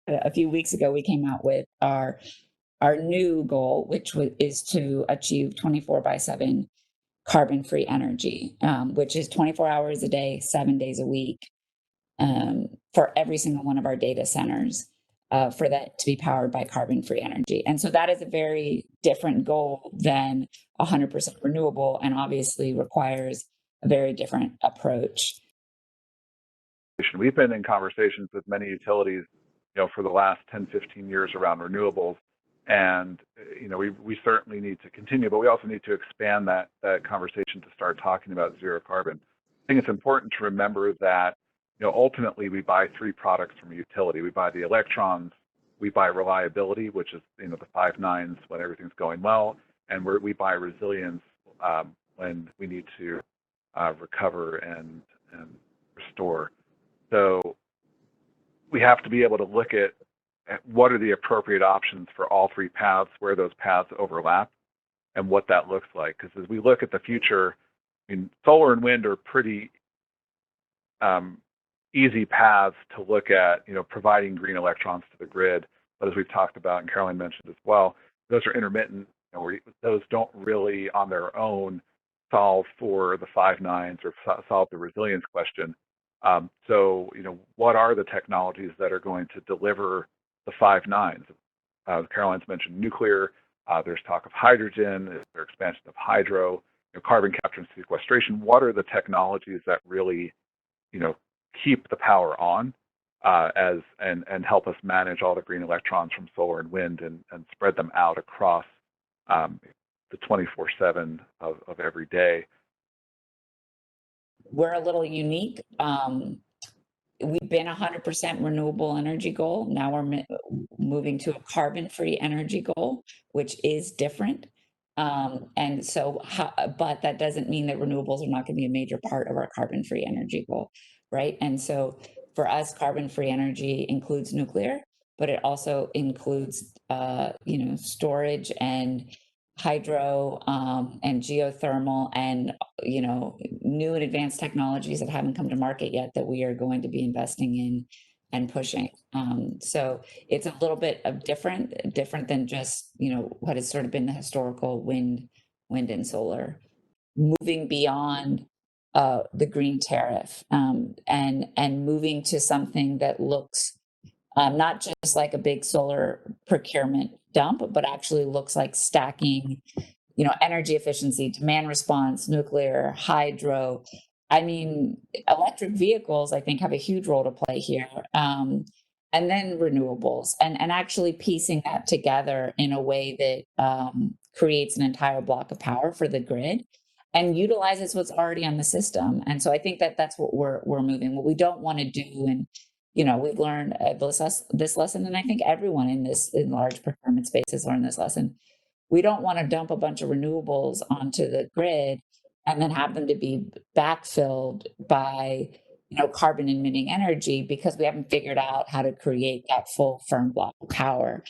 a few weeks ago, we came out with our new goal, which is to achieve 24/7 carbon-free energy, which is 24 hours a day, 7 days a week, for every single one of our data centers, for that to be powered by carbon-free energy. And so that is a very different goal than 100% renewable, and obviously requires a very different approach. We've been in conversations with many utilities, for the last 10, 15 years around renewables. And, we certainly need to continue, but we also need to expand that conversation to start talking about zero carbon. I think it's important to remember that, ultimately we buy three products from a utility. We buy the electrons, we buy reliability, which is, the 5 nines when everything's going well, and we buy resilience when we need to recover and restore. So we have to be able to look at what are the appropriate options for all three paths, where those paths overlap, and what that looks like. Because as we look at the future, solar and wind are pretty easy paths to look at, providing green electrons to the grid. But as we've talked about, and Caroline mentioned as well, those are intermittent. Those don't really on their own solve for the 5 nines or solve the resilience question. So, what are the technologies that are going to deliver the 5 nines? Caroline's mentioned nuclear. There's talk of hydrogen. There's expansion of hydro, carbon capture and sequestration. What are the technologies that really, keep the power on and help us manage all the green electrons from solar and wind and spread them out across the 24/7 of every day? We're a little unique. We've been 100% renewable energy goal. Now we're moving to a carbon-free energy goal, which is different. And so, but that doesn't mean that renewables are not going to be a major part of our carbon-free energy goal, right? And so for us, carbon-free energy includes nuclear, but it also includes, storage and hydro, and geothermal, and new and advanced technologies that haven't come to market yet that we are going to be investing in and pushing. So it's a little bit of different than just what has sort of been the historical wind and solar. Moving beyond the green tariff, and moving to something that looks not just like a big solar procurement dump, but actually looks like stacking, energy efficiency, demand response, nuclear, hydro. I mean, electric vehicles, I think, have a huge role to play here. And then renewables, and actually piecing that together in a way that creates an entire block of power for the grid and utilizes what's already on the system. And so I think that that's what we're moving. What we don't want to do, and we've learned this lesson, and I think everyone in large procurement space has learned this lesson. We don't want to dump a bunch of renewables onto the grid and then have them to be backfilled by, carbon emitting energy, because we haven't figured out how to create that full firm block of power.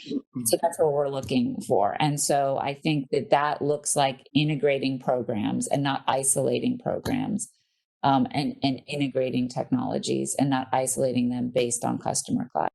So that's what we're looking for. And so I think that looks like integrating programs and not isolating programs. And integrating technologies and not isolating them based on customer class.